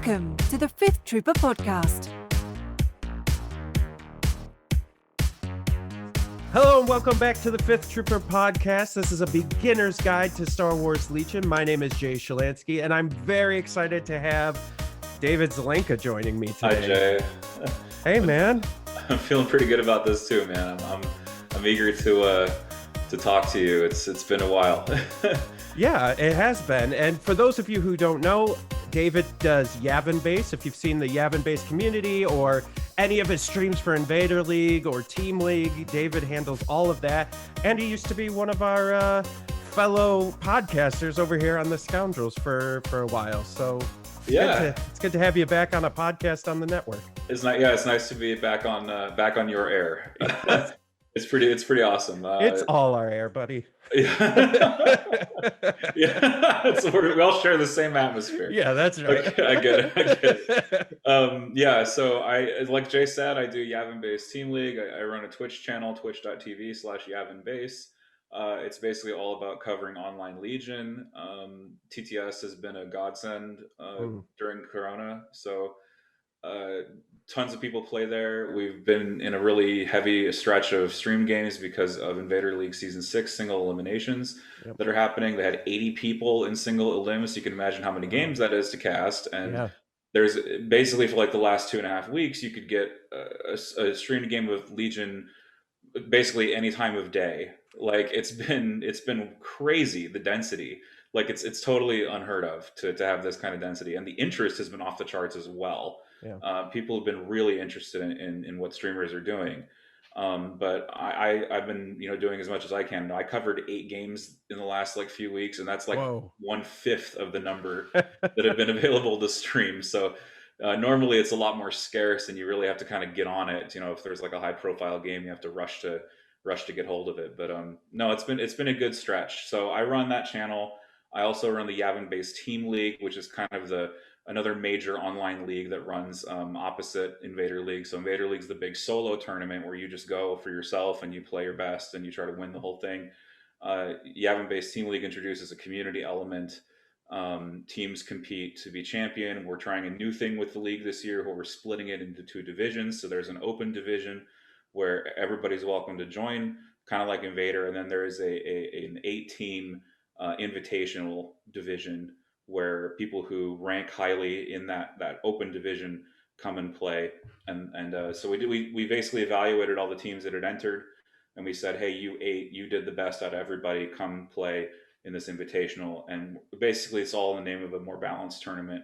Welcome to the Fifth Trooper podcast. Hello and welcome back to the Fifth Trooper podcast. This is a beginner's guide to Star Wars Legion. My name is Jay Shalansky, and I'm very excited to have David Zelenka joining me today. Hi, Jay. Hey, man. I'm feeling pretty good about this too, man. I'm eager to talk to you. It's been a while. Yeah, it has been. And for those of you who don't know, David does Yavin Base. If you've seen the Yavin Base community or any of his streams for Invader League or Team League, David handles all of that. And he used to be one of our fellow podcasters over here on the Scoundrels for a while. So it's good to have you back on a podcast on the network. It's nice to be back on your air. It's pretty awesome. It's all our air, buddy. Yeah, we all share the same atmosphere. Yeah, that's right. Okay, I get it. So like Jay said, I do Yavin Base Team League. I run a Twitch channel, twitch.tv/Yavin Base. It's basically all about covering online Legion. TTS has been a godsend during Corona. So tons of people play there. We've been in a really heavy stretch of stream games because of Invader League Season 6 single eliminations that are happening. They had 80 people in single elims. So you can imagine how many games that is to cast. And there's basically for like the last 2.5 weeks, you could get a streamed game of Legion basically any time of day. Like it's been crazy, the density. Like it's totally unheard of to have this kind of density. And the interest has been off the charts as well. People have been really interested in what streamers are doing. But I've been doing as much as I can. I covered 8 games in the last few weeks, and that's like 1/5 of the number that have been available to stream. So normally it's a lot more scarce, and you really have to kind of get on it. If there's like a high profile game, you have to rush to get hold of it. But no, it's been a good stretch. So I run that channel. I also run the Yavin Base Team League, which is kind of another major online league that runs opposite Invader League. So Invader League's the big solo tournament where you just go for yourself and you play your best and you try to win the whole thing. Yavin Base Team League introduces a community element. Teams compete to be champion. We're trying a new thing with the league this year where we're splitting it into 2 divisions. So there's an open division where everybody's welcome to join, kind of like Invader. And then there is an 8-team invitational division where people who rank highly in that open division come and play. And so we basically evaluated all the teams that had entered, and we said, hey, you did the best out of everybody, come play in this invitational. And basically it's all in the name of a more balanced tournament.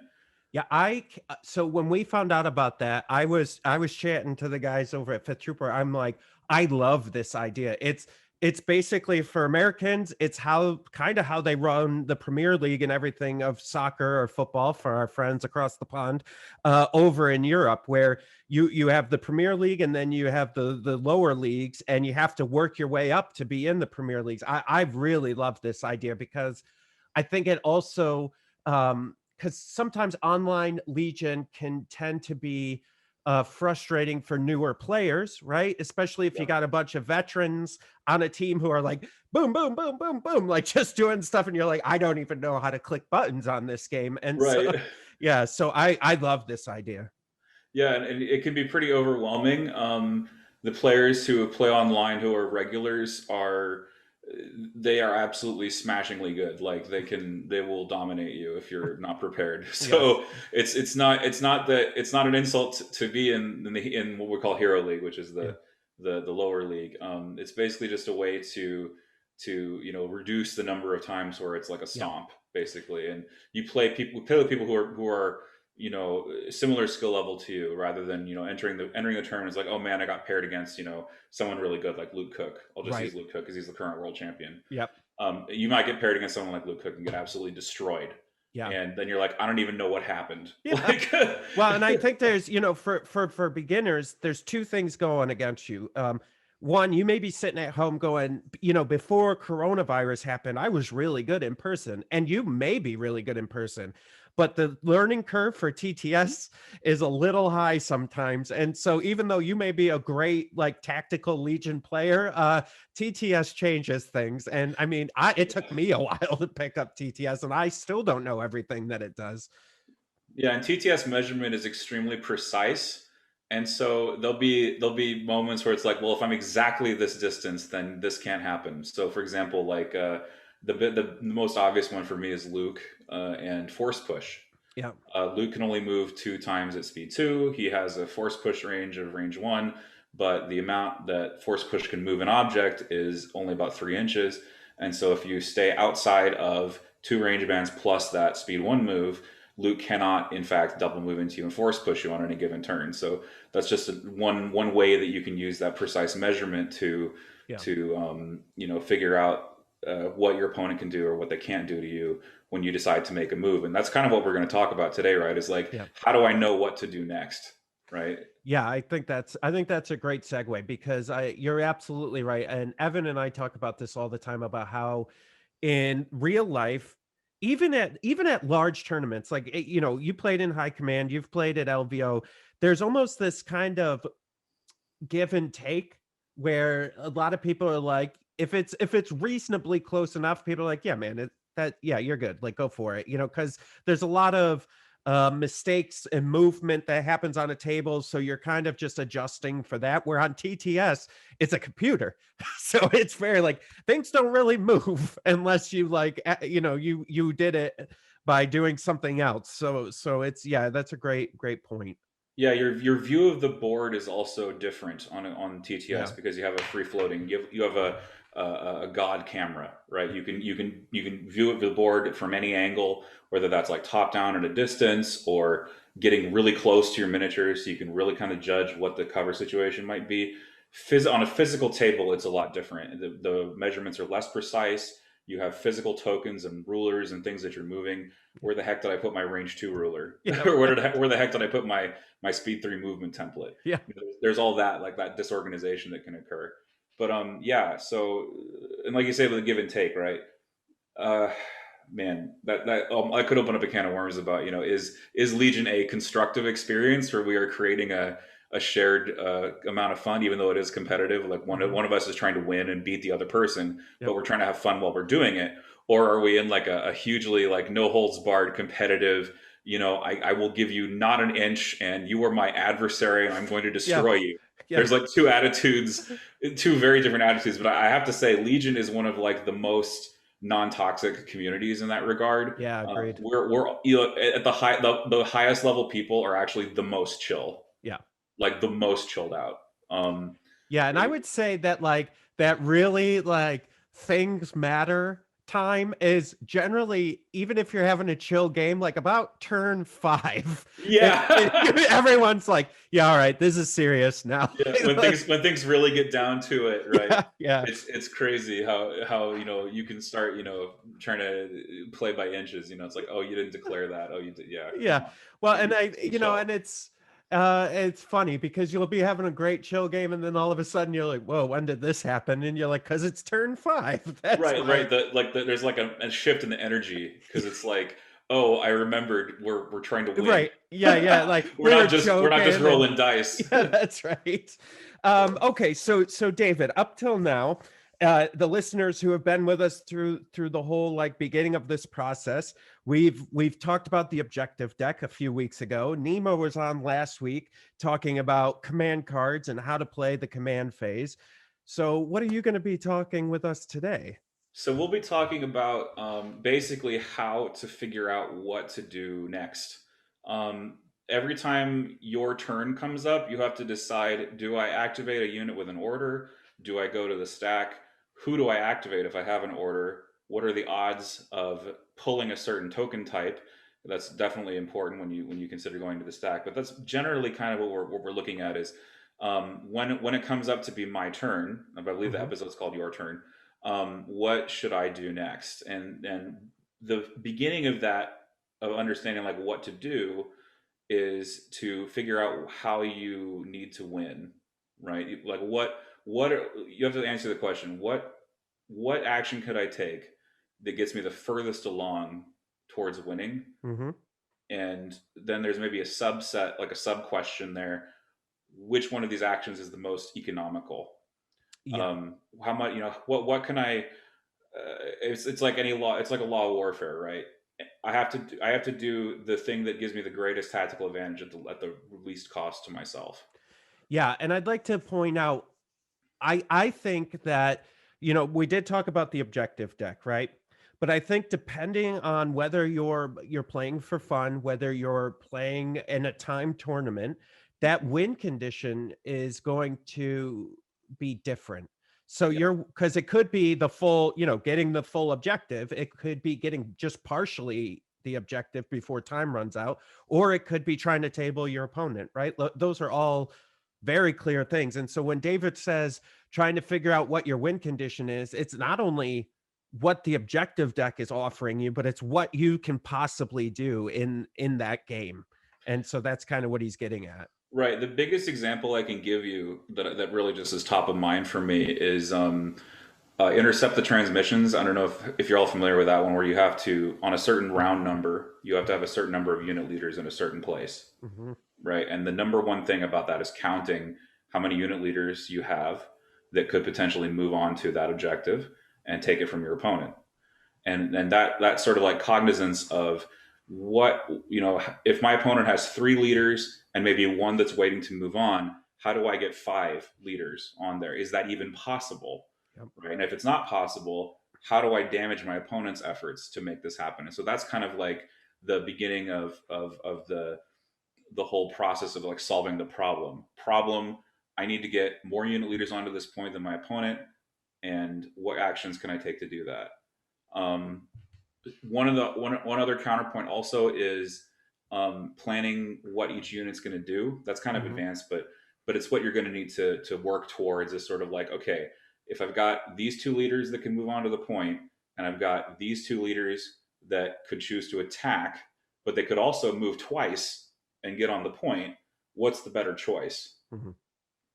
Yeah, so when we found out about that, I was chatting to the guys over at Fifth Trooper. I'm like, I love this idea. It's basically for Americans, it's how they run the Premier League and everything of soccer or football for our friends across the pond over in Europe, where you have the Premier League and then you have the lower leagues, and you have to work your way up to be in the Premier Leagues. I've really loved this idea because I think it also, because sometimes online Legion can tend to be frustrating for newer players, right? Especially if you got a bunch of veterans on a team who are like, boom, boom, boom, boom, boom, like just doing stuff. And you're like, I don't even know how to click buttons on this game. And so I love this idea. Yeah, and it can be pretty overwhelming. The players who play online who are regulars are absolutely smashingly good. Like they will dominate you if you're not prepared. So it's not an insult to be in what we call Hero League, which is the lower league. It's basically just a way to reduce the number of times where it's like a stomp basically, and you play with people who are similar skill level to you, rather than entering the tournament is like, oh man, I got paired against someone really good like Luke Cook. I'll just use Luke Cook because he's the current world champion. You might get paired against someone like Luke Cook and get absolutely destroyed. And then you're like, I don't even know what happened. Well, and I think there's for beginners, there's 2 things going against you. One, you may be sitting at home going, before coronavirus happened, I was really good in person, and you may be really good in person. But the learning curve for TTS is a little high sometimes. And so even though you may be a great tactical Legion player, TTS changes things. And I mean, it took me a while to pick up TTS, and I still don't know everything that it does. Yeah, and TTS measurement is extremely precise. And so there'll be moments where it's like, well, if I'm exactly this distance, then this can't happen. So for example, like the most obvious one for me is Luke and force push. Yeah. Luke can only move 2 times at speed 2. He has a force push range of range 1, but the amount that force push can move an object is only about 3 inches. And so if you stay outside of 2 range bands plus that speed 1 move, Luke cannot, in fact, double move into you and force push you on any given turn. So that's just one way that you can use that precise measurement to Yeah. figure out what your opponent can do or what they can't do to you when you decide to make a move. And that's kind of what we're going to talk about today, right? Is like, Yeah. how do I know what to do next, right? Yeah, I think that's a great segue because you're absolutely right. And Evan and I talk about this all the time about how in real life, even at large tournaments, like you played in high command, you've played at LVO, there's almost this kind of give and take where a lot of people are like, if it's reasonably close enough, people are like, yeah, man, yeah, you're good, like go for it, because there's a lot of mistakes and movement that happens on a table, so you're kind of just adjusting for that, where on TTS it's a computer. So it's very like things don't really move unless you like you did it by doing something else. So it's, yeah, that's a great point. Yeah, your view of the board is also different on TTS Yeah. because you have a free floating. You have a god camera, right? You can view the board from any angle, whether that's like top down at a distance or getting really close to your miniatures, so you can really kind of judge what the cover situation might be. On a physical table, it's a lot different. The measurements are less precise. You have physical tokens and rulers and things that you're moving. Where the heck did I put my range 2 ruler? Yeah. Or where the heck did I put my speed 3 movement template? Yeah. There's all that, like that disorganization that can occur. But yeah, so and like you say, with a give and take, right? Uh, man, I could open up a can of worms about, is Legion a constructive experience where we are creating a shared amount of fun, even though it is competitive. Like one of us is trying to win and beat the other person, but Yep. we're trying to have fun while we're doing it. Or are we in like a hugely like no holds barred competitive? I will give you not an inch, and you are my adversary, and I'm going to Yeah. destroy you. Yeah. There's like two attitudes, two very different attitudes. But I have to say, Legion is one of like the most non-toxic communities in that regard. Yeah, agreed. We're at the highest level people are actually the most chill, Yeah. like the most chilled out. Um, Yeah, and I would say that like that really like things matter time is generally, even if you're having a chill game, like about turn 5. yeah, Everyone's like, yeah, all right, this is serious now. yeah. When Like, things really get down to it, right? yeah, yeah, It's crazy how you can start trying to play by inches. It's like, oh, you didn't declare that. Oh, you did. Yeah, come yeah. on. Well, and Be chill. and it's funny because you'll be having a great chill game and then all of a sudden you're like, whoa, when did this happen? And you're like, because it's turn 5. That's Right, why. right. There's like a shift in the energy because it's like, oh, I remembered we're trying to win. Right. Yeah, yeah. Like we're we were not just joking and rolling dice. yeah, that's right. Okay, so David, up till now, the listeners who have been with us through the whole like beginning of this process, we've talked about the objective deck a few weeks ago. Nemo was on last week talking about command cards and how to play the command phase. So what are you going to be talking with us today? So we'll be talking about basically how to figure out what to do next. Every time your turn comes up, you have to decide: do I activate a unit with an order? Do I go to the stack? Who do I activate if I have an order? What are the odds of pulling a certain token type? That's definitely important when you consider going to the stack. But that's generally kind of what we're looking at is when it comes up to be my turn. I believe the Hmm. episode's called Your Turn. What should I do next? And the beginning of that, of understanding like what to do, is to figure out how you need to win, right? Like you have to answer the question: what action could I take that gets me the furthest along towards winning? Hmm. And then there's maybe a subset, like a sub question there: which one of these actions is the most economical? Yeah. How much, what can I it's like any law, it's like a law of warfare, right? I have to do the thing that gives me the greatest tactical advantage at the least cost to myself. Yeah, and I'd like to point out, I think that, we did talk about the objective deck, right? But I think depending on whether you're playing for fun, whether you're playing in a time tournament, that win condition is going to be different. So Yeah. because it could be the full, getting the full objective, it could be getting just partially the objective before time runs out, or it could be trying to table your opponent, right? Those are all very clear things. And so when David says trying to figure out what your win condition is, it's not only what the objective deck is offering you, but it's what you can possibly do in that game. And so that's kind of what he's getting at. Right. The biggest example I can give you that really just is top of mind for me is intercept the transmissions. I don't know if you're all familiar with that one, where you have to, on a certain round number, you have to have a certain number of unit leaders in a certain place. Mm-hmm. Right. And the number one thing about that is counting how many unit leaders you have that could potentially move on to that objective and take it from your opponent. And that sort of like cognizance of what, if my opponent has 3 leaders and maybe one that's waiting to move on, how do I get 5 leaders on there? Is that even possible? Yep. Right. And if it's not possible, how do I damage my opponent's efforts to make this happen? And so that's kind of like the beginning of the whole process of like solving the problem. I need to get more unit leaders onto this point than my opponent, and what actions can I take to do that? One other counterpoint also is planning what each unit's going to do. That's kind of advanced, but it's what you're going to need to work towards, is sort of like, okay, if I've got these 2 leaders that can move on to the point, and I've got these 2 leaders that could choose to attack, but they could also move twice and get on the point, what's the better choice? Mm-hmm.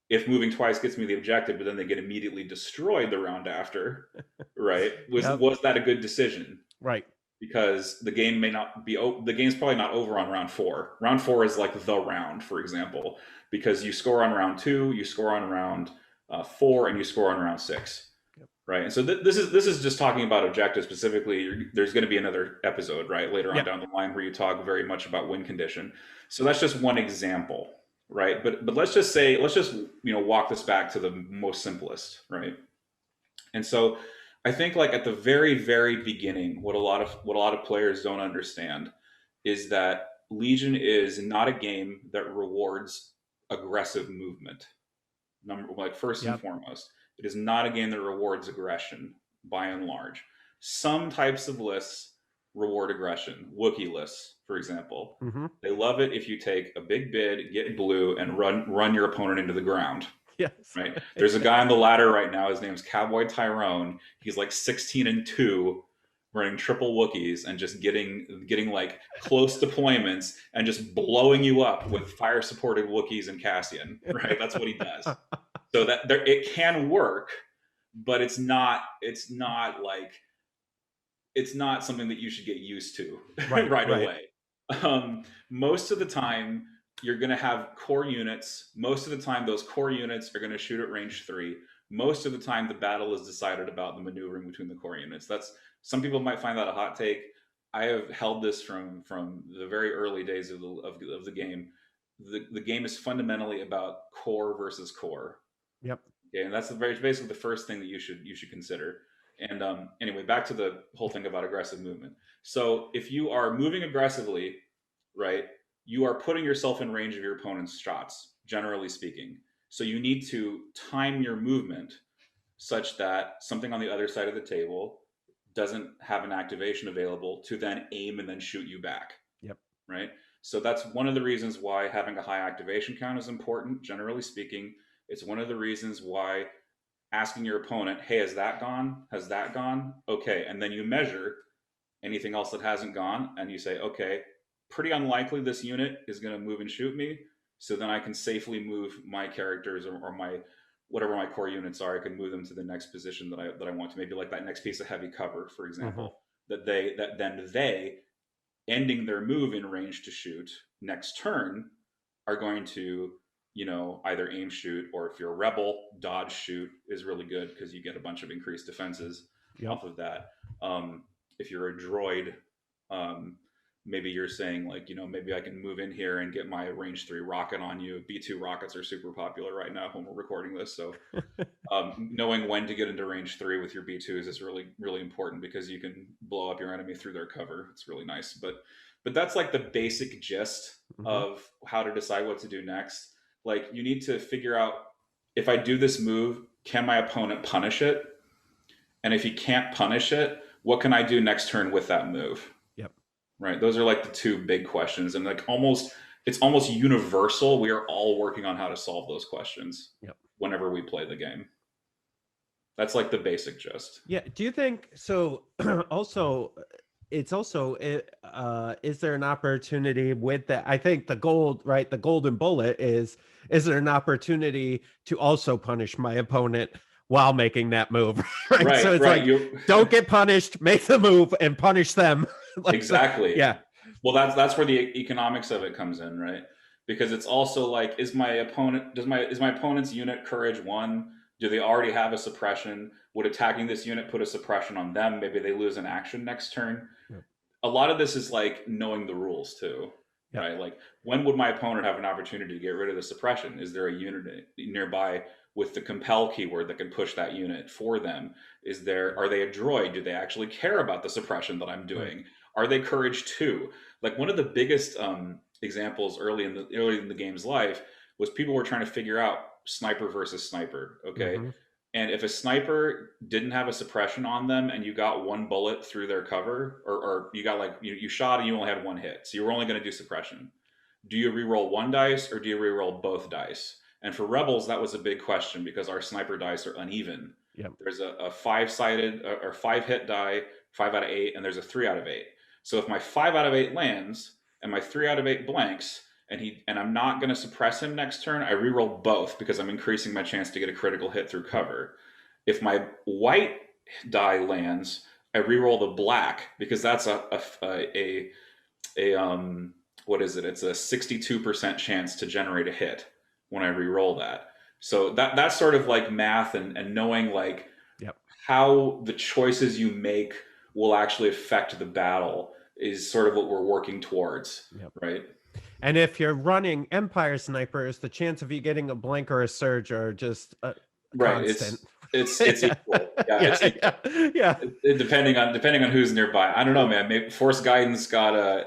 If moving twice gets me the objective, but then they get immediately destroyed the round after, right? Was that a good decision? Right. Because the game may not be, the game's probably not over on round 4. Round 4 is like the round, for example, because you score on round 2, you score on round 4, and you score on round 6. Right. And so this is just talking about objectives specifically. There's going to be another episode, right, later on down the line, where you talk very much about win condition. So that's just one example, right? But let's just walk this back to the most simplest, right? And so I think, like, at the very, very beginning, what a lot of players don't understand is that Legion is not a game that rewards aggressive movement. First and foremost, it is not a game that rewards aggression, by and large. Some types of lists reward aggression. Wookiee lists, for example. Mm-hmm. They love it if you take a big bid, get blue, and run your opponent into the ground. Yes. Right. There's a guy on the ladder right now. His name's Cowboy Tyrone. He's like 16-2, running triple Wookiees and just getting like close deployments and just blowing you up with fire supported Wookiees and Cassian. Right. That's what he does. So that it can work, but it's not something that you should get used to right away. Most of the time, you're going to have core units. Most of the time, those core units are going to shoot at range 3. Most of the time, the battle is decided about the maneuvering between the core units. Some people might find that a hot take. I have held this from the very early days of the game. The game is fundamentally about core versus core. Yep. Okay, and that's basically the first thing that you should consider. And anyway, back to the whole thing about aggressive movement. So if you are moving aggressively, right, you are putting yourself in range of your opponent's shots, generally speaking. So you need to time your movement such that something on the other side of the table doesn't have an activation available to then aim and then shoot you back. Yep. Right. So that's one of the reasons why having a high activation count is important, generally speaking. It's one of the reasons why asking your opponent, hey, has that gone? Has that gone? Okay. And then you measure anything else that hasn't gone, and you say, okay, pretty unlikely this unit is going to move and shoot me. So then I can safely move my characters or my whatever my core units are. I can move them to the next position that I want to. Maybe like that next piece of heavy cover, for example, that they ending their move in range to shoot next turn are going to, either aim shoot, or if you're a rebel, dodge shoot is really good because you get a bunch of increased defenses off of that. If you're a droid, Maybe you're saying like, maybe I can move in here and get my range 3 rocket on you. B2 rockets are super popular right now when we're recording this. So knowing when to get into range 3 with your B2s is really, really important, because you can blow up your enemy through their cover. It's really nice. But that's like the basic gist of how to decide what to do next. Like, you need to figure out, if I do this move, can my opponent punish it? And if he can't punish it, what can I do next turn with that move? Yep. Right. Those are like the two big questions. And like it's almost universal. We are all working on how to solve those questions whenever we play the game. That's like the basic gist. Yeah. Do you think so? Also, it's also, is there an opportunity with that? I think the gold, right? The golden bullet is there an opportunity to also punish my opponent while making that move? Right. So it's like, don't get punished, make the move and punish them. Like, exactly. Yeah. Well, that's where the economics of it comes in, right? Because it's also like, is my opponent's unit courage 1? Do they already have a suppression? Would attacking this unit put a suppression on them? Maybe they lose an action next turn. Yep. A lot of this is like knowing the rules too, right? Like, when would my opponent have an opportunity to get rid of the suppression? Is there a unit nearby with the compel keyword that can push that unit for them? Are they a droid? Do they actually care about the suppression that I'm doing? Right. Are they courage 2? Like, one of the biggest examples early in the game's life was people were trying to figure out sniper versus sniper. Okay. And if a sniper didn't have a suppression on them and you got 1 bullet through their cover, or you got like, you shot and you only had 1 hit, so you were only going to do suppression. Do you reroll 1 dice or do you reroll both dice? And for Rebels, that was a big question, because our sniper dice are uneven. Yep. There's a 5-sided or 5-hit die, 5 out of 8, and there's a 3 out of 8. So if my 5 out of 8 lands and my 3 out of 8 blanks, and I'm not going to suppress him next turn, I reroll both, because I'm increasing my chance to get a critical hit through cover. If my white die lands, I reroll the black, because that's what is it? It's a 62% chance to generate a hit when I reroll that. So that's sort of like math and knowing like how the choices you make will actually affect the battle is sort of what we're working towards, right? And if you're running Empire snipers, the chance of you getting a blank or a surge are just constant. It's equal. It's equal. Depending on who's nearby. I don't know, man. Maybe Force Guidance got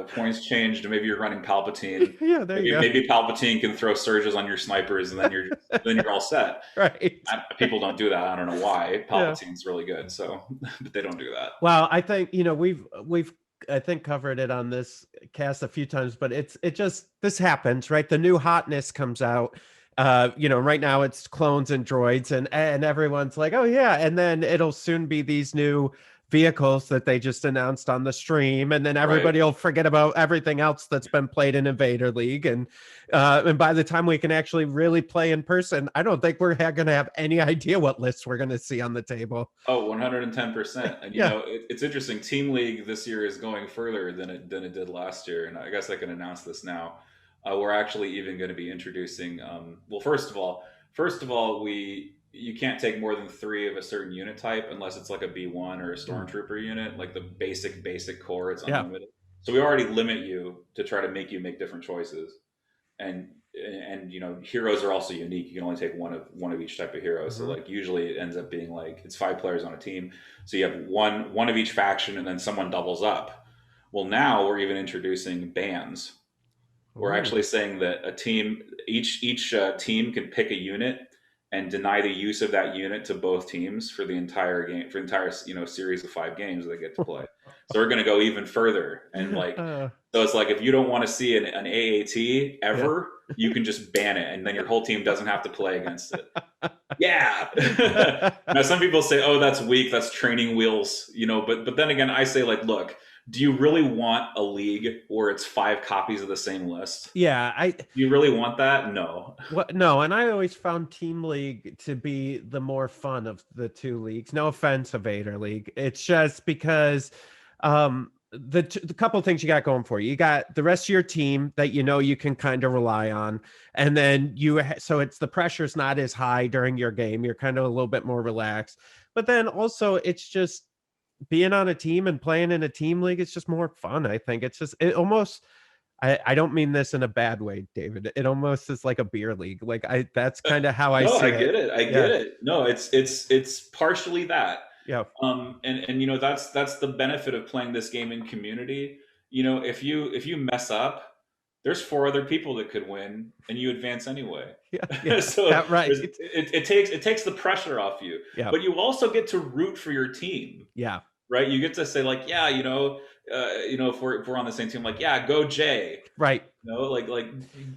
points changed, and maybe you're running Palpatine. Maybe Palpatine can throw surges on your snipers, and then you're all set. Right. People don't do that. I don't know why. Palpatine's really good, so but they don't do that. Well, I think we've I think covered it on this cast a few times, but this happens, right? The new hotness comes out. Right now it's clones and droids, and everyone's like, oh yeah, and then it'll soon be these new vehicles that they just announced on the stream, and then everybody will forget about everything else that's been played in Invader League, and by the time we can actually really play in person, I don't think we're going to have any idea what lists we're going to see on the table. Oh, 110%. And it's interesting. Team League this year is going further than it did last year, and I guess I can announce this now. We're actually even going to be introducing. First of all, you can't take more than 3 of a certain unit type unless it's like a B1 or a Stormtrooper unit, like the basic core. It's unlimited. So we already limit you to try to make you make different choices, and heroes are also unique. You can only take one of each type of hero. So like usually it ends up being like it's 5 players on a team, so you have one of each faction, and then someone doubles up. Well, now we're even introducing bans. We're actually saying that each team can pick a unit and deny the use of that unit to both teams for the entire game, for the entire series of 5 games they get to play. So we're going to go even further, and so it's like if you don't want to see an AAT ever, you can just ban it, and then your whole team doesn't have to play against it. Now some people say, "Oh, that's weak. That's training wheels," But then again, I say like, look. Do you really want a league where it's 5 copies of the same list? Yeah, do you really want that? No. No, and I always found Team League to be the more fun of the 2 leagues. No offense, Invader League. It's just because the couple things you got going for you. You got the rest of your team that you can kind of rely on, and then so it's the pressure's not as high during your game. You're kind of a little bit more relaxed, but then also it's just being on a team and playing in a team league is just more fun. I think it's just, it almost, I don't mean this in a bad way, David. It almost is like a beer league. Like that's kind of how I No, see I it. get it. I get it. No, it's partially that. Yeah. And that's the benefit of playing this game in community. If you mess up, there's 4 other people that could win, and you advance anyway. Yeah. So Yeah, right. it takes the pressure off you, Yeah. but you also get to root for your team, Yeah. right? You get to say like, yeah, if we're on the same team, like, yeah, go Jay, Right. like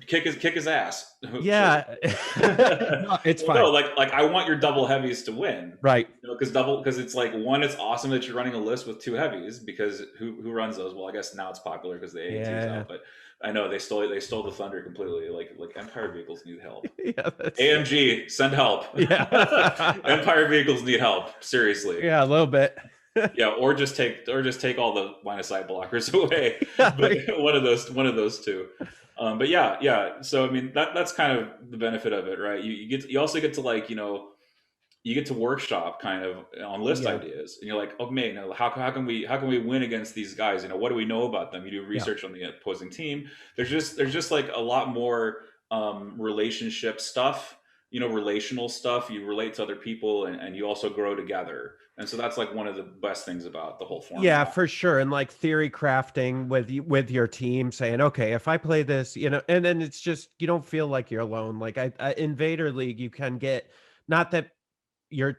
kick his ass. Yeah. No, it's Well, fine. no, like I want your double heavies to win, Right. because it's like, one, it's awesome that you're running a list with 2 heavies, because who runs those? Well, I guess now it's popular because the AAT's Yeah. out, but I know they stole the thunder completely. Like Empire vehicles need help. Yeah. AMG, send help. Yeah. Empire vehicles need help. Seriously. Yeah, a little bit. Yeah, or just take all the line of sight blockers away. Yeah, But right. one of those two. But yeah. So I mean, that's kind of the benefit of it, right? You also get to, like, you get to workshop kind of on list Yeah. ideas, and you're like, oh man, how can we win against these guys? What do we know about them? You do research on the opposing team. There's just like a lot more relationship stuff, relational stuff. You relate to other people, and you also grow together. And so that's like one of the best things about the whole format. Yeah, for sure. And like theory crafting with your team, saying, okay, if I play this, and then it's just, you don't feel like you're alone. Like I Invader League, you can get, not that your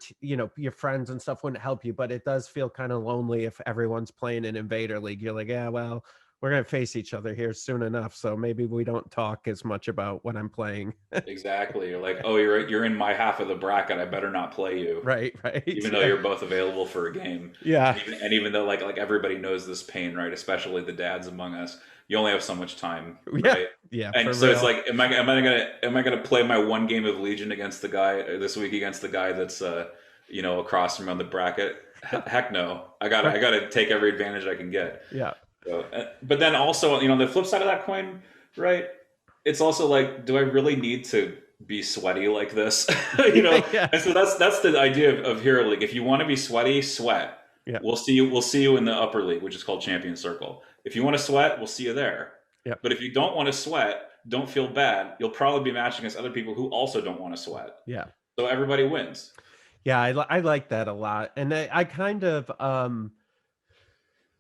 friends and stuff wouldn't help you, but it does feel kind of lonely if everyone's playing in Invader League. You're like, yeah, well, we're gonna face each other here soon enough, so maybe we don't talk as much about what I'm playing. Exactly. You're like, oh, you're in my half of the bracket. I better not play you. Right. Even though you're both available for a game. Yeah. And even though like everybody knows this pain, right? Especially the dads among us. You only have so much time, Yeah. right? Yeah. And so it's like, am I gonna play my one game of Legion against the guy this week, against the guy that's across from me on the bracket? Heck no. I gotta take every advantage I can get. Yeah. So, but then also, the flip side of that coin, right? It's also like, do I really need to be sweaty like this? Yeah. And so that's the idea of Hero League. If you want to be sweaty, sweat. Yeah. We'll see you in the upper league, which is called Champion Circle. If you want to sweat, we'll see you there. Yeah. But if you don't want to sweat, don't feel bad. You'll probably be matching against other people who also don't want to sweat. Yeah. So everybody wins. Yeah, I like that a lot. And I kind of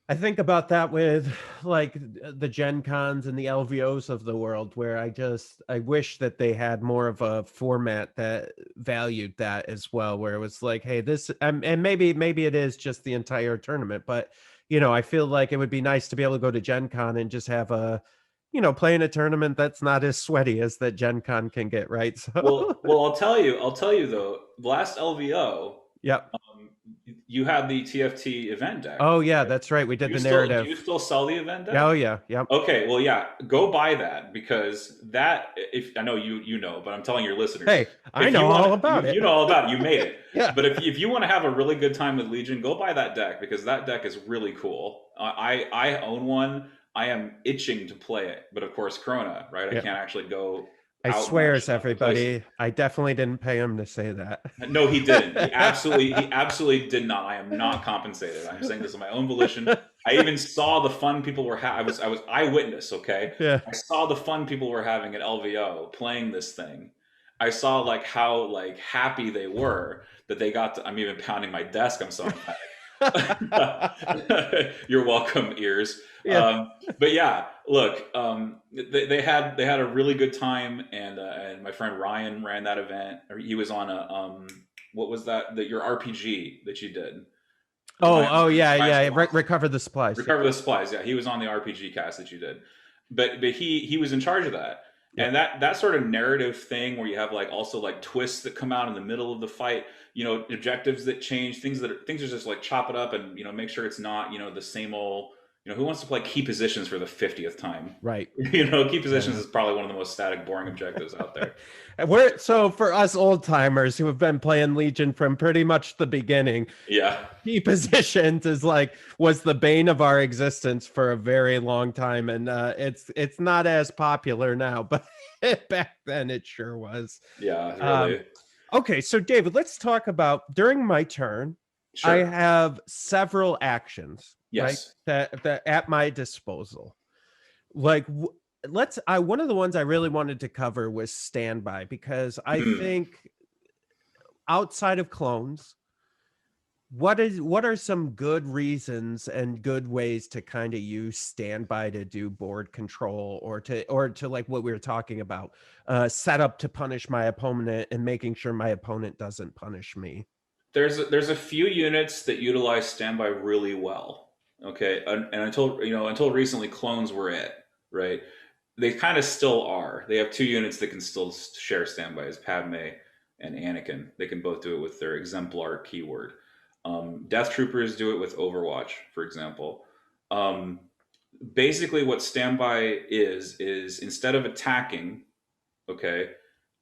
I think about that with like the Gen Cons and the LVOs of the world, where I wish that they had more of a format that valued that as well, where it was like, hey, this, and maybe it is just the entire tournament, but I feel like it would be nice to be able to go to Gen Con and just have play in a tournament that's not as sweaty as that Gen Con can get, right? So Well, I'll tell you though, last LVO, yep. You had the TFT event deck. Oh yeah, that's right. We did the narrative. Do you still sell the event deck? Oh yeah, yep. Okay, well, yeah, go buy that, because if I know you know, but I'm telling your listeners. Hey, I know all about it. You know all about it. You made it. Yeah. But if you want to have a really good time with Legion, go buy that deck, because that deck is really cool. I own one. I am itching to play it, but of course, Corona, right? I can't actually go. I swears, everybody, I definitely didn't pay him to say that. No, he didn't. He absolutely did not. I am not compensated. I'm saying this on my own volition. I even saw the fun people were having. I was eyewitness. Okay. Yeah. I saw the fun people were having at LVO playing this thing. I saw like how like happy they were that they got to. I'm even pounding my desk. I'm so emphatic. You're welcome, ears. Yeah. But yeah, look, they had a really good time, and my friend Ryan ran that event. He was on a what was that your RPG that you did? Yeah. Recover the supplies. Recover the supplies. Yeah, he was on the RPG cast that you did, but he was in charge of that. Yeah. And that sort of narrative thing where you have like also like twists that come out in the middle of the fight, objectives that change, things are just like chop it up and make sure it's not the same old. Who wants to play key positions for the 50th time? Right. Key positions is probably one of the most static, boring objectives out there. So for us old timers who have been playing Legion from pretty much the beginning, yeah, key positions was the bane of our existence for a very long time, and it's not as popular now, but back then it sure was. Yeah, really. Okay, so David, let's talk about during my turn. I Sure. have several actions, right, Yes. that at my disposal. Like one of the ones I really wanted to cover was standby, because I Mm. think outside of clones, what are some good reasons and good ways to kind of use standby to do board control, or to like what we were talking about, set up to punish my opponent and making sure my opponent doesn't punish me. There's a few units that utilize standby really well. Okay, and until recently, clones were it, right? They kind of still are. They have two units that can still share standby, as Padme and Anakin. They can both do it with their exemplar keyword. Death Troopers do it with Overwatch, for example. Um, Basically, what standby is instead of attacking, okay,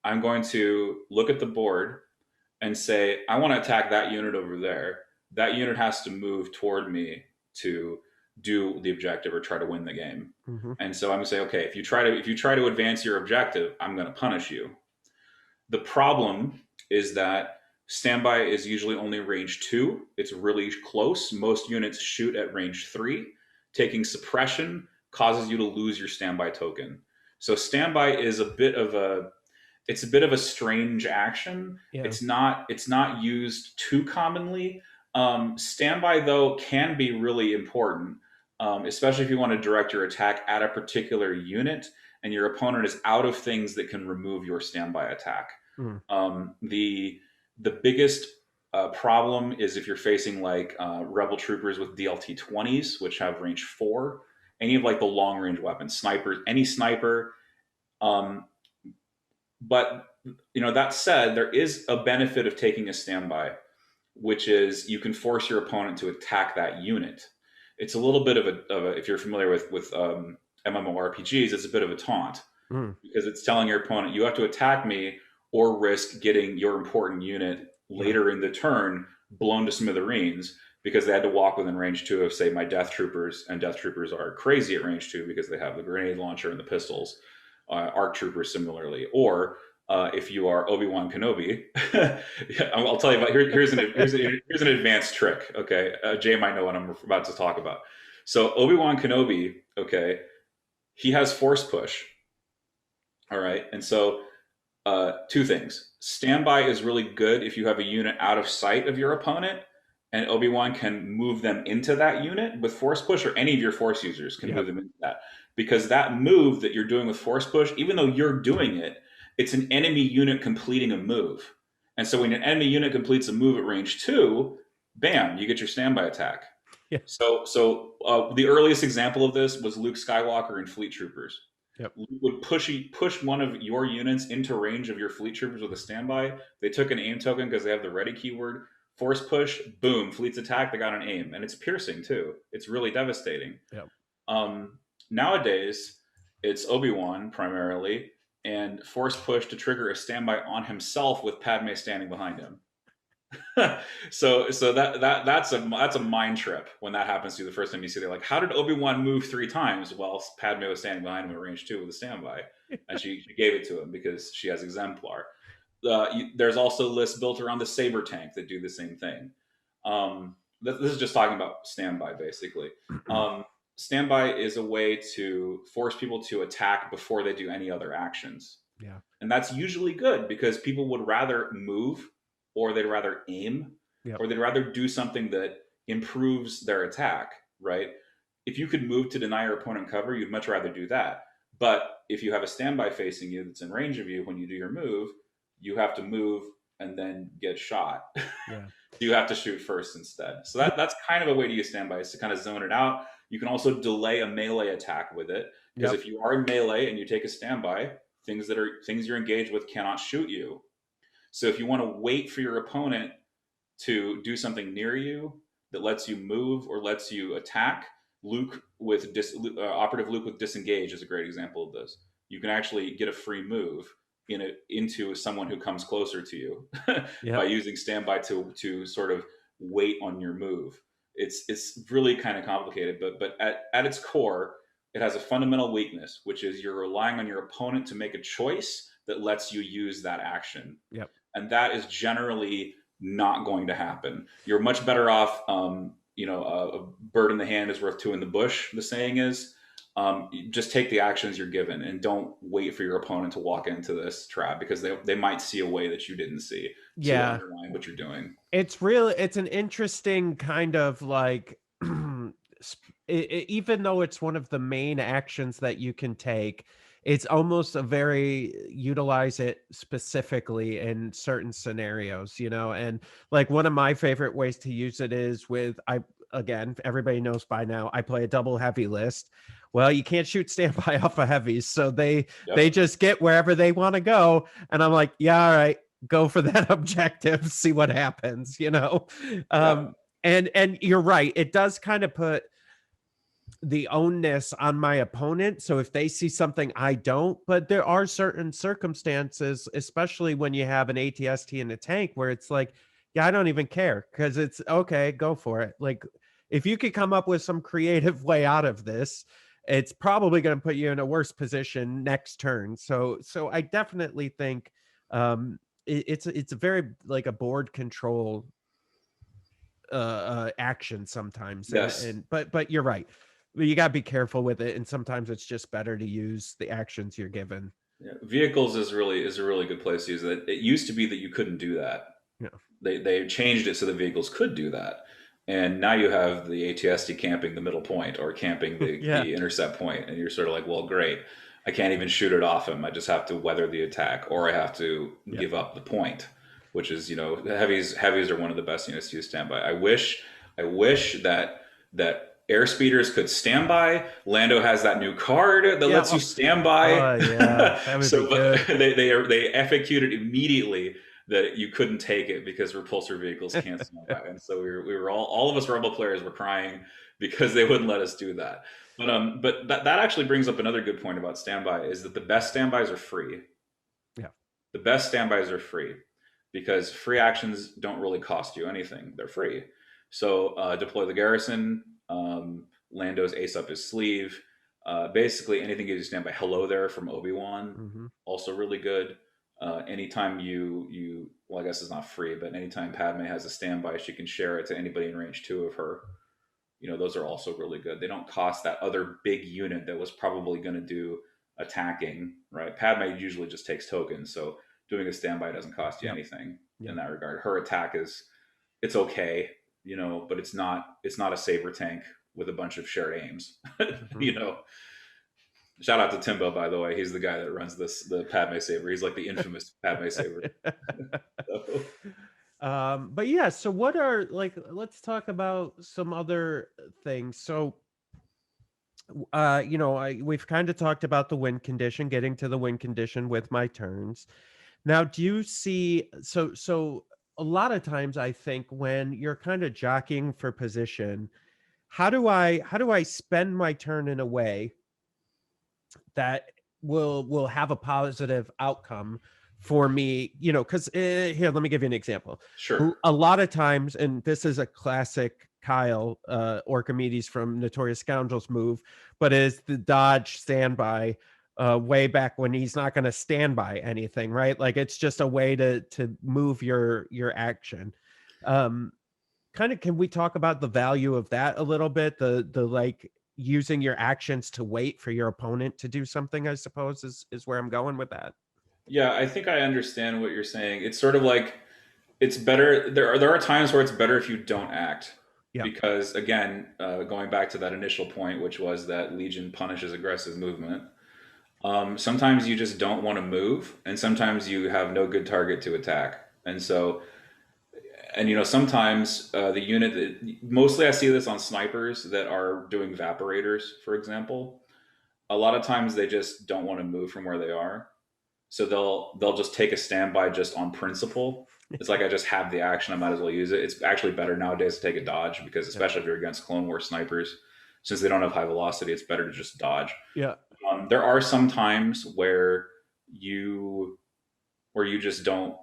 I'm going to look at the board and say, I want to attack that unit over there. That unit has to move toward me to do the objective or try to win the game. Mhm. And so I'm gonna say, okay, if you try to advance your objective, I'm gonna punish you. The problem is that standby is usually only range 2. It's really close. Most units shoot at range 3. Taking suppression causes you to lose your standby token. So standby is a bit of a strange action. Yeah. It's not used too commonly. Standby though can be really important, especially if you want to direct your attack at a particular unit and your opponent is out of things that can remove your standby attack. Mm. The biggest problem is if you're facing like rebel troopers with DLT 20s, which have range 4. Any of like the long range weapons, snipers, any sniper. Um, but that said, there is a benefit of taking a standby, which is you can force your opponent to attack that unit. It's a little bit of a if you're familiar with MMORPGs, it's a bit of a taunt Mm. because it's telling your opponent you have to attack me or risk getting your important unit later in the turn blown to smithereens because they had to walk within range 2 of, say, my death troopers, and death troopers are crazy at range 2 because they have the grenade launcher and the pistols. Arc troopers similarly, or if you are Obi-Wan Kenobi, I'll tell you about here's an advanced trick. Okay, Jay might know what I'm about to talk about. So Obi-Wan Kenobi, okay, he has force push. All right, and so two things. Standby is really good if you have a unit out of sight of your opponent, and Obi-Wan can move them into that unit with force push, or any of your force users can move them into that. Because that move that you're doing with force push, even though you're doing it, it's an enemy unit completing a move. And so when an enemy unit completes a move at range 2, bam, you get your standby attack. Yeah. So the earliest example of this was Luke Skywalker in Fleet Troopers. Yep. Would push one of your units into range of your fleet troopers with a standby. They took an aim token because they have the ready keyword. Force push, boom, fleets attack. They got an aim, and it's piercing too. It's really devastating. Yep. Nowadays, it's Obi-Wan primarily, and force push to trigger a standby on himself with Padme standing behind him. so that's a mind trip when that happens to you the first time you see it. They're like, how did Obi-Wan move 3 times? Well, Padme was standing behind him at range 2 with a standby, and she gave it to him because she has exemplar. There's also lists built around the saber tank that do the same thing. This is just talking about standby basically. Standby is a way to force people to attack before they do any other actions. Yeah. And that's usually good because people would rather move, or they'd rather aim, or they'd rather do something that improves their attack, right? If you could move to deny your opponent cover, you'd much rather do that. But if you have a standby facing you that's in range of you when you do your move, you have to move and then get shot. Yeah. You have to shoot first instead. So that's kind of a way to use standby, is to kind of zone it out. You can also delay a melee attack with it, because if you are in melee and you take a standby, things you're engaged with cannot shoot you. So if you want to wait for your opponent to do something near you that lets you move or lets you attack, Operative Luke with disengage is a great example of this. You can actually get a free move into someone who comes closer to you by using standby to sort of wait on your move. It's really kind of complicated, but at its core, it has a fundamental weakness, which is you're relying on your opponent to make a choice that lets you use that action. Yep. And that is generally not going to happen. You're much better off. A bird in the hand is worth two in the bush. The saying is, just take the actions you're given and don't wait for your opponent to walk into this trap, because they might see a way that you didn't see to Yeah. undermine what you're doing. It's an interesting kind of like, even though it's one of the main actions that you can take, it's almost a very utilize it specifically in certain scenarios, and like one of my favorite ways to use it is again, everybody knows by now, I play a double heavy list. Well, you can't shoot standby off of heavies, so they just get wherever they want to go, and I'm like, yeah, all right, go for that objective, see what happens, and you're right, it does kind of put the onus on my opponent. So if they see something I don't, but there are certain circumstances, especially when you have an ATST in a tank, where it's like, yeah, I don't even care, because it's okay, go for it. Like, if you could come up with some creative way out of this, it's probably going to put you in a worse position next turn. So I definitely think it's a very like a board control action sometimes. Yes. But you're right, you got to be careful with it, and sometimes it's just better to use the actions you're given. Yeah. Vehicles is a really good place to use it. It used to be that you couldn't do that. Yeah. They changed it so the vehicles could do that, and now you have the ATST camping the middle point or camping the intercept point, and you're sort of like, well, great, I can't even shoot it off him. I just have to weather the attack, or I have to give up the point, which is, heavies are one of the best units to use standby. I wish that airspeeders could stand by. Lando has that new card that lets you stand by. That would be good. They FAQ'd it immediately that you couldn't take it because repulsor vehicles can't stand by. And so we were all of us Rebel players were crying because they wouldn't let us do that. But that actually brings up another good point about standby, is that the best standbys are free. Yeah. The best standbys are free because free actions don't really cost you anything. They're free. So deploy the garrison, Lando's ace up his sleeve, basically anything gives you standby. Hello there from Obi-Wan, also really good. Anytime well, I guess it's not free, but anytime Padme has a standby, she can share it to anybody in range 2 of her. Those are also really good. They don't cost that other big unit that was probably going to do attacking, right? Padme usually just takes tokens, so doing a standby doesn't cost you anything in that regard. Her attack it's okay, but it's not a saber tank with a bunch of shared aims. Shout out to Timbo, by the way. He's the guy that runs the Padme saber. He's like the infamous Padme saber. But yeah, so what are, like, let's talk about some other things. So we've kind of talked about the win condition, getting to the win condition with my turns. Now, do you see, so a lot of times I think when you're kind of jockeying for position, how do I spend my turn in a way that will have a positive outcome for me, because here, let me give you an example. Sure. A lot of times, and this is a classic Kyle Orchimedes from Notorious Scoundrels move, but is the dodge standby way back when he's not going to stand by anything, right? Like, it's just a way to move your action. Kind of, can we talk about the value of that a little bit? The like using your actions to wait for your opponent to do something, I suppose, is where I'm going with that. Yeah, I think I understand what you're saying. It's sort of like, it's better. There are times where it's better if you don't act. Yeah. Because again, going back to that initial point, which was that Legion punishes aggressive movement. Sometimes you just don't want to move, and sometimes you have no good target to attack. And so, sometimes the unit that mostly I see this on snipers that are doing evaporators, for example. A lot of times they just don't want to move from where they are. So they'll just take a standby just on principle. It's like, I just have the action, I might as well use it. It's actually better nowadays to take a dodge, because especially if you're against Clone War snipers, since they don't have high velocity, it's better to just dodge. Yeah. There are some times where you just don't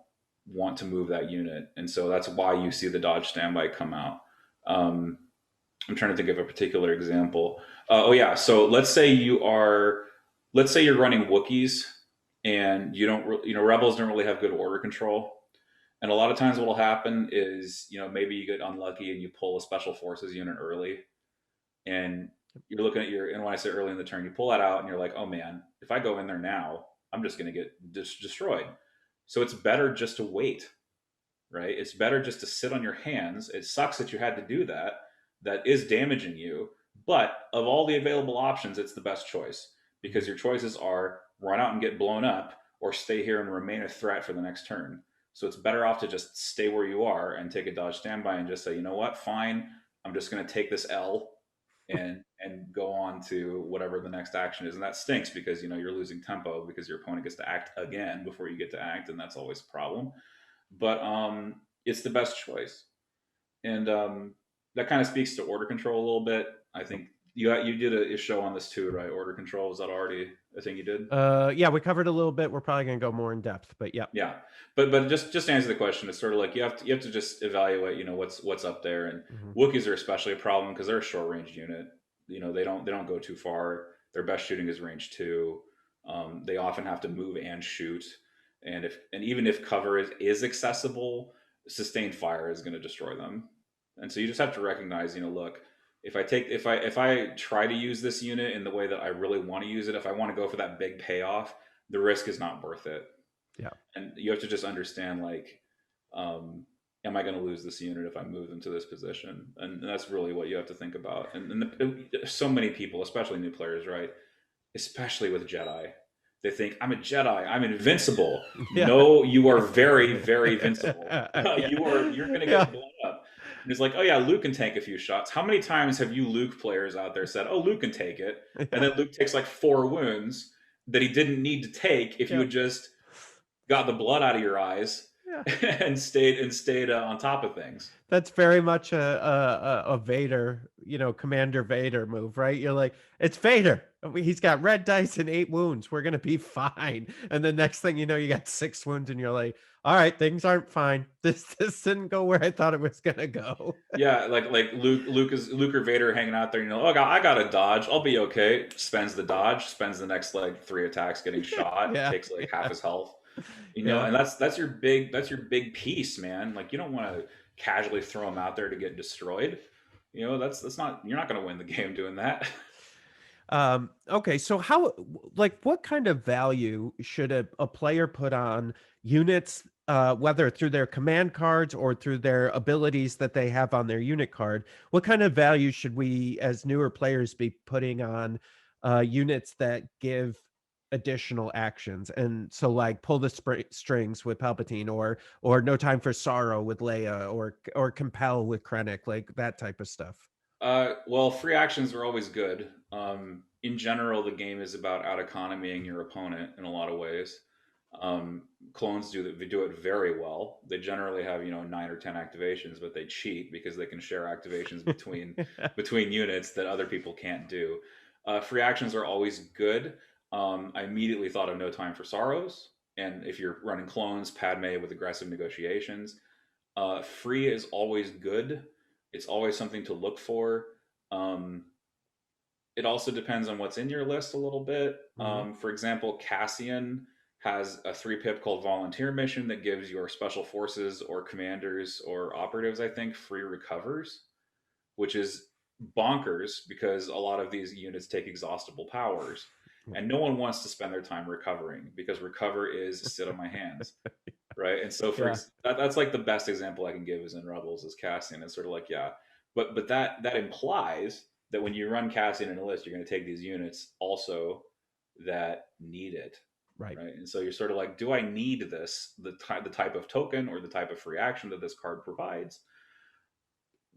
want to move that unit, and so that's why you see the dodge standby come out. I'm trying to think of a particular example. So let's say you're running Wookiees, and you don't, Rebels don't really have good order control, And a lot of times what will happen is, maybe you get unlucky and you pull a special forces unit early, and you're looking at and when I say early in the turn, you pull that out and you're like, oh man, if I go in there now, I'm just going to get destroyed. So it's better just to wait, right? It's better just to sit on your hands. It sucks that you had to do that. That is damaging you. But of all the available options, it's the best choice, because your choices are run out and get blown up, or stay here and remain a threat for the next turn. So it's better off to just stay where you are and take a dodge standby and just say, you know what, fine, I'm just going to take this L and go on to whatever the next action is. And that stinks because you're losing tempo because your opponent gets to act again before you get to act, and that's always a problem. But it's the best choice. And that kind of speaks to order control a little bit. I think you did a show on this too, right? Order control, was that already a thing you did? Yeah, we covered a little bit. We're probably going to go more in depth, but yeah. Yeah, but just to answer the question, it's sort of like you have to just evaluate, what's up there. And Wookiees are especially a problem because they're a short range unit. They don't go too far. Their best shooting is range 2. They often have to move and shoot, and even if cover is accessible, sustained fire is going to destroy them. And so you just have to recognize, look, if I try to use this unit in the way that I really want to use it, if I want to go for that big payoff, the risk is not worth it. Yeah. And you have to just understand, like, am I going to lose this unit if I move them to this position? And that's really what you have to think about. And so many people, especially new players, right? Especially with Jedi, they think, I'm a Jedi, I'm invincible. Yeah. No, you are very, very invincible. You're going to get blown up. And it's like, oh yeah, Luke can take a few shots. How many times have you Luke players out there said, oh, Luke can take it, and then Luke takes like 4 wounds that he didn't need to take if you had just got the blood out of your eyes and stayed on top of things. That's very much a Vader, Commander Vader move, right? You're like, it's Vader. He's got red dice and 8 wounds. We're gonna be fine. And the next thing you know, you got 6 wounds, and you're like, all right, things aren't fine. This didn't go where I thought it was gonna go. Yeah, like Luke or Vader hanging out there. Oh, I got a dodge. I'll be okay. Spends the dodge. Spends the next 3 attacks getting shot. Takes half his health. And that's your big piece, man. Like, you don't want to casually throw him out there to get destroyed. That's not, you're not going to win the game doing that. Okay, so what kind of value should a player put on units, whether through their command cards or through their abilities that they have on their unit card? What kind of value should we, as newer players, be putting on units that give additional actions? And so, like, pull the strings with Palpatine, or no time for sorrow with Leia, or compel with Krennic, like that type of stuff. Well, free actions are always good. In general, the game is about out economying your opponent in a lot of ways. Clones do it very well. They generally have 9 or 10 activations, but they cheat because they can share activations between units that other people can't do. Free actions are always good. I immediately thought of No Time for Sorrows, and if you're running clones, Padme with aggressive negotiations, free is always good. It's always something to look for. It also depends on what's in your list a little bit. For example, Cassian has a 3-pip called Volunteer Mission that gives your special forces or commanders or operatives, I think, free recovers, which is bonkers because a lot of these units take exhaustible powers. And no one wants to spend their time recovering, because recover is sit on my hands, right? And so that's like the best example I can give is in Rebels is Cassian. It's sort of like, but that implies that when you run Cassian in a list, you're going to take these units also that need it, right? And so you're sort of like, do I need this, the type of token or the type of free action that this card provides?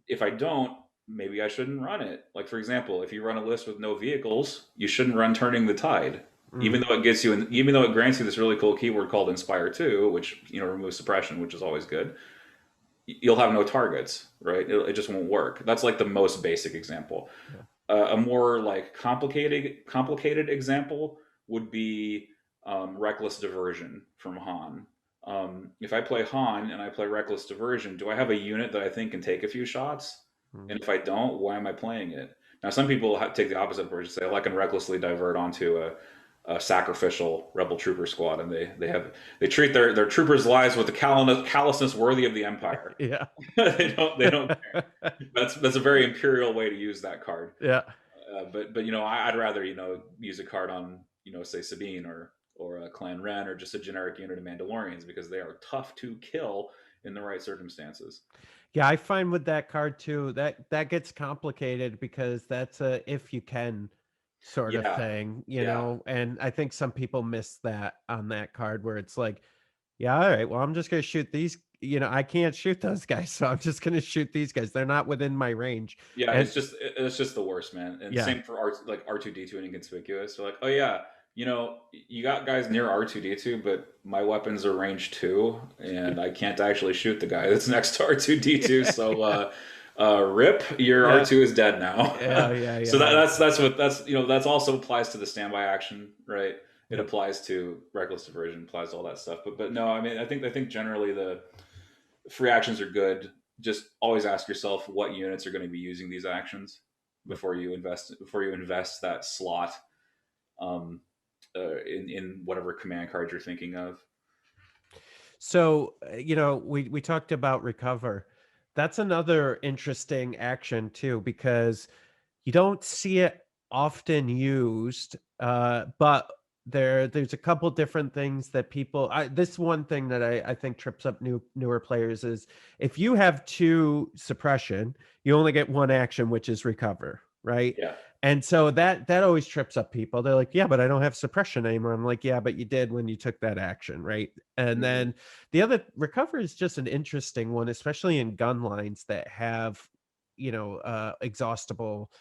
If I don't, maybe I shouldn't run it. Like, for example, if you run a list with no vehicles, you shouldn't run Turning the Tide, even though it grants you this really cool keyword called Inspire 2, which removes suppression, which is always good. You'll have no targets, right? It just won't work. That's like the most basic example. A more complicated example would be Reckless Diversion from Han. If I play Han and I play Reckless Diversion, do I have a unit that I think can take a few shots? And if I don't, why am I playing it? Now, some people take the opposite approach and say, I can recklessly divert onto sacrificial rebel trooper squad, and they treat their troopers' lives with the callousness worthy of the Empire. Yeah. They don't care. That's a very imperial way to use that card. Yeah. But I'd rather use a card on say Sabine or a Clan Ren or just a generic unit of Mandalorians, because they are tough to kill in the right circumstances. Yeah, I find with that card too that gets complicated because that's a if you can sort of Yeah, thing, yeah, and I think some people miss that on that card where it's like, yeah, all right, well, I'm just gonna shoot these, I can't shoot those guys, so I'm just gonna shoot these guys. They're not within my range. yeah. And It's just the worst, man. And yeah, same for R2D2 and Inconspicuous. They're like, oh yeah, you got guys near R2D2, but my weapons are range 2, and I can't actually shoot the guy that's next to R2D2. So rip, your yeah, R2 is dead now. yeah, yeah, So yeah. that's also applies to the standby action, right? It Yep. applies to reckless diversion, applies to all that stuff. But no, I mean, I think generally the free actions are good. Just always ask yourself what units are going to be using these actions before you invest that slot um, in whatever command card you're thinking of. So, we talked about recover. That's another interesting action too, because you don't see it often used, but there's a couple different things that this one thing that I think trips up newer players is if you have 2 suppression, you only get 1 action, which is recover, right? Yeah, And so that always trips up people. They're like, yeah, but I don't have suppression anymore. I'm like, yeah, but you did when you took that action, right? And mm-hmm. then the other recover is just an interesting one, especially in gun lines that have, exhaustible.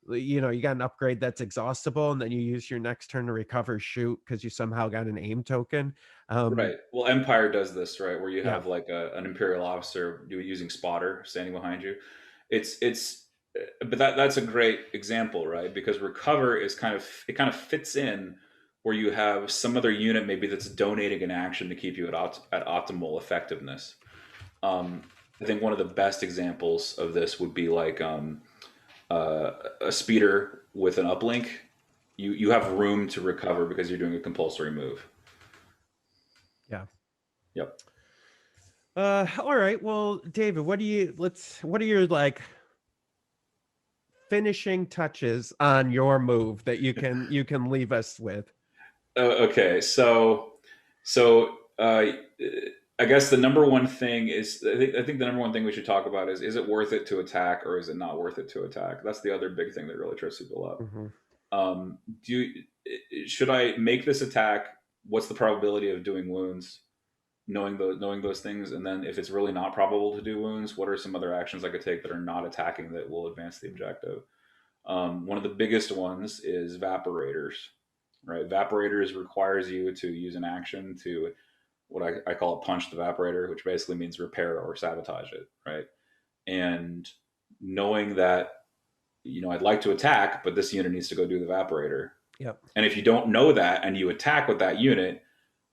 You got an upgrade that's exhaustible, and then you use your next turn to recover shoot because you somehow got an aim token. Right. Well, Empire does this, right, where you Yeah, have like an Imperial officer using spotter standing behind you. It's but that's a great example, right? Because recover is kind of fits in where you have some other unit maybe that's donating an action to keep you at optimal effectiveness. I think one of the best examples of this would be like a speeder with an uplink. You have room to recover because you're doing a compulsory move. yeah. Yep. All right. Well, David, what are your like finishing touches on your move that you can leave us with? Okay, so I guess the number one thing is I think the number one thing we should talk about is it worth it to attack or is it not worth it to attack? That's the other big thing that really trips people up. Hmm. Should I make this attack? What's the probability of doing wounds? Knowing those things, and then if it's really not probable to do wounds, what are some other actions I could take that are not attacking that will advance the objective? One of the biggest ones is Vaporators, right? Vaporators requires you to use an action to what I call it punch the Vaporator, which basically means repair or sabotage it, right? And knowing that, I'd like to attack, but this unit needs to go do the Vaporator. Yep. And if you don't know that and you attack with that unit,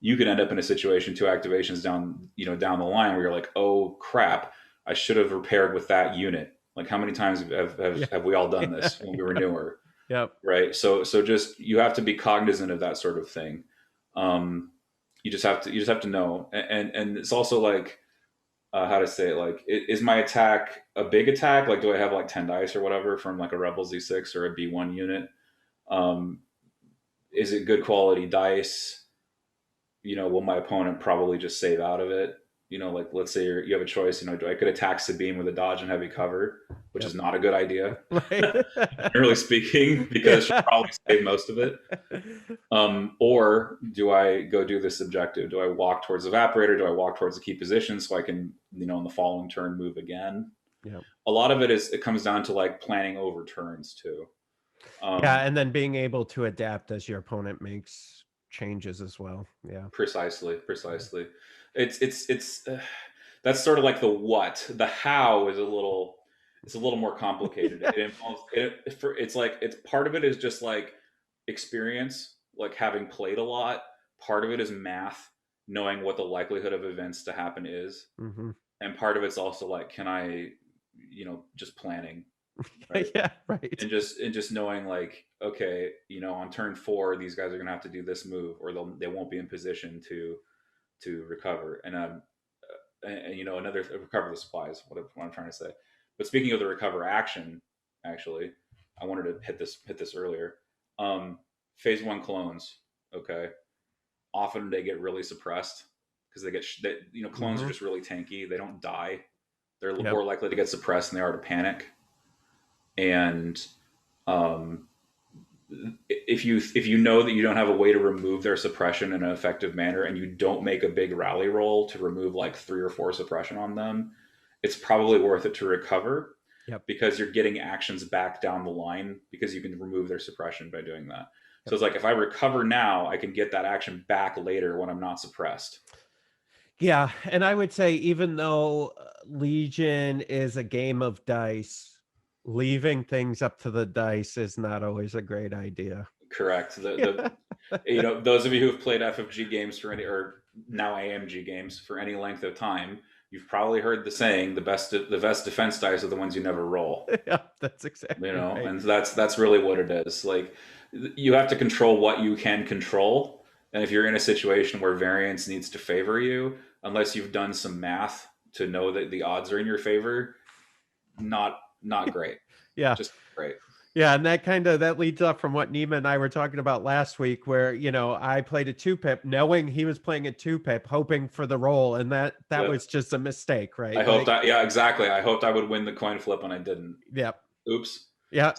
you can end up in a situation 2 activations down the line where you're like, oh crap, I should have repaired with that unit. Like how many times Yeah. have we all done this when we were newer? Yep. Right. So just you have to be cognizant of that sort of thing. You just have to know, and it's also like how to say it. Like, is my attack a big attack? Like, do I have like 10 dice or whatever from like a Rebel Z6 or a B1 unit? Um, is it good quality dice? Will my opponent probably just save out of it? Like let's say you have a choice. I could attack Sabine with a dodge and heavy cover, which Yep. is not a good idea, Right. generally speaking, because she'll probably save most of it. Or do I go do this objective? Do I walk towards the Evaporator? Do I walk towards the key position so I can, in the following turn, move again? Yeah. A lot of it comes down to like planning over turns too. Yeah, and then being able to adapt as your opponent makes changes as well. Yeah. Precisely. It's that's sort of like the what. The how is it's a little more complicated. It involves it's like it's part of it is just like experience, like having played a lot. Part of it is math, knowing what the likelihood of events to happen is, Mm-hmm. and part of it's also like, can I, just planning. right? Yeah, right. And just knowing like, okay, on turn 4, these guys are gonna have to do this move, or they won't be in position to recover. And another recover the supplies. What I'm trying to say. But speaking of the recover action, actually, I wanted to hit this earlier. Phase 1 clones. Okay, often they get really suppressed because clones are just really tanky. They don't die. They're Yep. more likely to get suppressed than they are to panic. And um, if you know that you don't have a way to remove their suppression in an effective manner, and you don't make a big rally roll to remove like 3 or 4 suppression on them, it's probably worth it to recover. Yep. Because you're getting actions back down the line because you can remove their suppression by doing that. Yep. So it's like, if I recover now, I can get that action back later when I'm not suppressed. Yeah, and I would say even though Legion is a game of dice, leaving things up to the dice is not always a great idea. Correct. Those of you who have played FFG games or now AMG games for any length of time, you've probably heard the saying, the best defense dice are the ones you never roll. Yeah, that's exactly right. And that's really what it is. Like, you have to control what you can control. And if you're in a situation where variance needs to favor you, unless you've done some math to know that the odds are in your favor, not great. Yeah. Just great. Yeah, and that leads up from what Nima and I were talking about last week, where I played a 2-pip, knowing he was playing a 2-pip, hoping for the roll, and that was just a mistake, right? Exactly. I hoped I would win the coin flip, and I didn't. Yep. Oops. Yeah.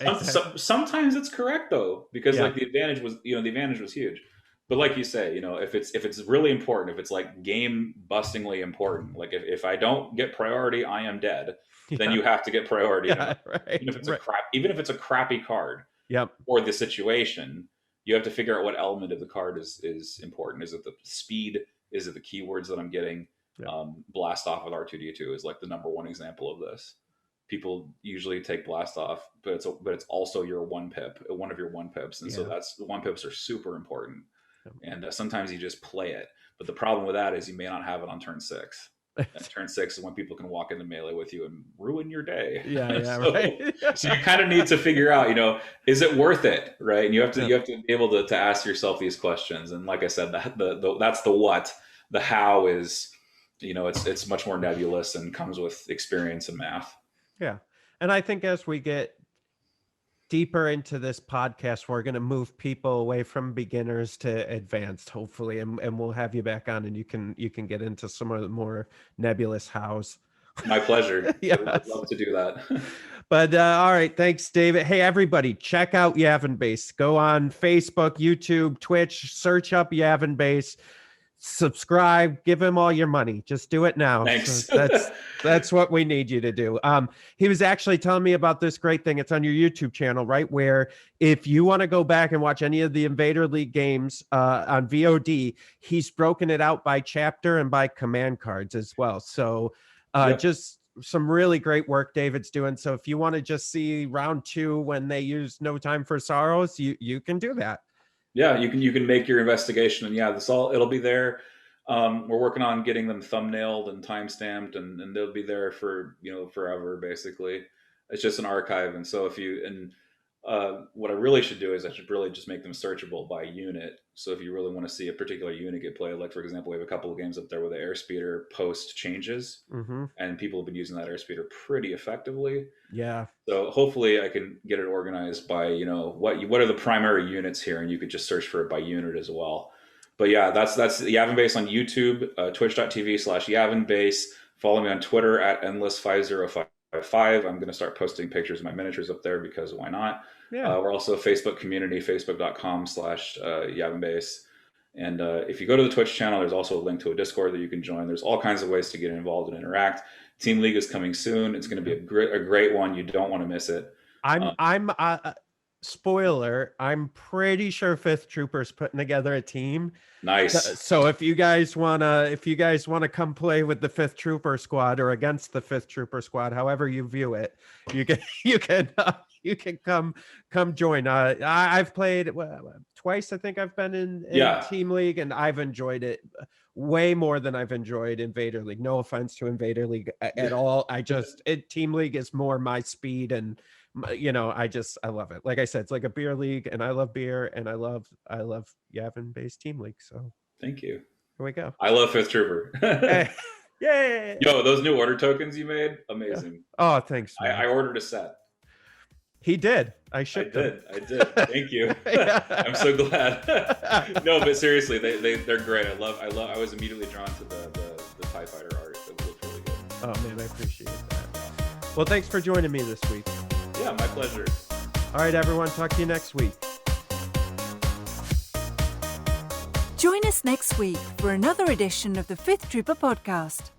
Sometimes it's correct though, because like the advantage was huge. But like you say, if it's really important, if it's like game bustingly important, like if I don't get priority, I am dead. Then you have to get priority. Yeah, right. Even if it's a crappy card. Yep. Or the situation, you have to figure out what element of the card is important. Is it the speed? Is it the keywords that I'm getting? Yep. Blast off with R2D2 is like the number one example of this. People usually take blast off, but it's also your 1-pip, one of your 1-pips, and so that's the 1-pips are super important. And sometimes you just play it, but the problem with that is you may not have it on turn 6. And turn 6 is when people can walk into melee with you and ruin your day. Right. So you kind of need to figure out, is it worth it, right? And you have to be able to ask yourself these questions. And like I said, that's the what. The how is, it's much more nebulous and comes with experience and math. Yeah, and I think as we get deeper into this podcast, we're going to move people away from beginners to advanced, hopefully, and we'll have you back on, and you can get into some of the more nebulous hows. My pleasure. Yes. I'd love to do that. But all right, thanks, David. Hey, everybody, check out Yavin Base. Go on Facebook, YouTube, Twitch, search up Yavin Base. Subscribe, give him all your money. Just do it now. Thanks. So that's what we need you to do. He was actually telling me about this great thing. It's on your YouTube channel, right? Where if you want to go back and watch any of the Invader League games on VOD, he's broken it out by chapter and by command cards as well. So just some really great work David's doing. So if you want to just see round 2 when they use No Time for Sorrows, you can do that. Yeah, you can make your investigation, and it'll be there. We're working on getting them thumbnailed and timestamped, and they'll be there for forever. Basically, it's just an archive. And so what I really should do is I should really just make them searchable by unit. So if you really want to see a particular unit get played, like for example, we have a couple of games up there where the airspeeder post changes, and people have been using that airspeeder pretty effectively. Yeah. So hopefully I can get it organized by what are the primary units here, and you could just search for it by unit as well. But yeah, that's Yavin Base on YouTube, twitch.tv/Yavin Base. Follow me on Twitter at endless5055. I'm going to start posting pictures of my miniatures up there because why not? Yeah. We're also a Facebook community, facebook.com/Yavin Base. And if you go to the Twitch channel, there's also a link to a Discord that you can join. There's all kinds of ways to get involved and interact. Team League is coming soon. It's going to be a great one. You don't want to miss it. I'm spoiler. I'm pretty sure 5th Troopers putting together a team. Nice. So if you guys wanna come play with the 5th Trooper Squad or against the 5th Trooper Squad, however you view it, you can come join. I've played twice. I think I've been in Team League, and I've enjoyed it way more than I've enjoyed Invader League. No offense to Invader League at all. Team League is more my speed and You know, I love it. Like I said, it's like a beer league, and I love beer, and I love Yavin Base Team League. So Thank you. here we go. I love Fifth Trooper. Hey, yay! Yo, those new order tokens you made, amazing. Oh, thanks, man. I ordered a set. He did. I shipped them. I did. Thank you. I'm so glad. No, but seriously, they're great. I was immediately drawn to the TIE Fighter art. It looked really good. Oh man, I appreciate that. Well, thanks for joining me this week. Yeah, my pleasure. All right, everyone. Talk to you next week. Join us next week for another edition of the Fifth Trooper podcast.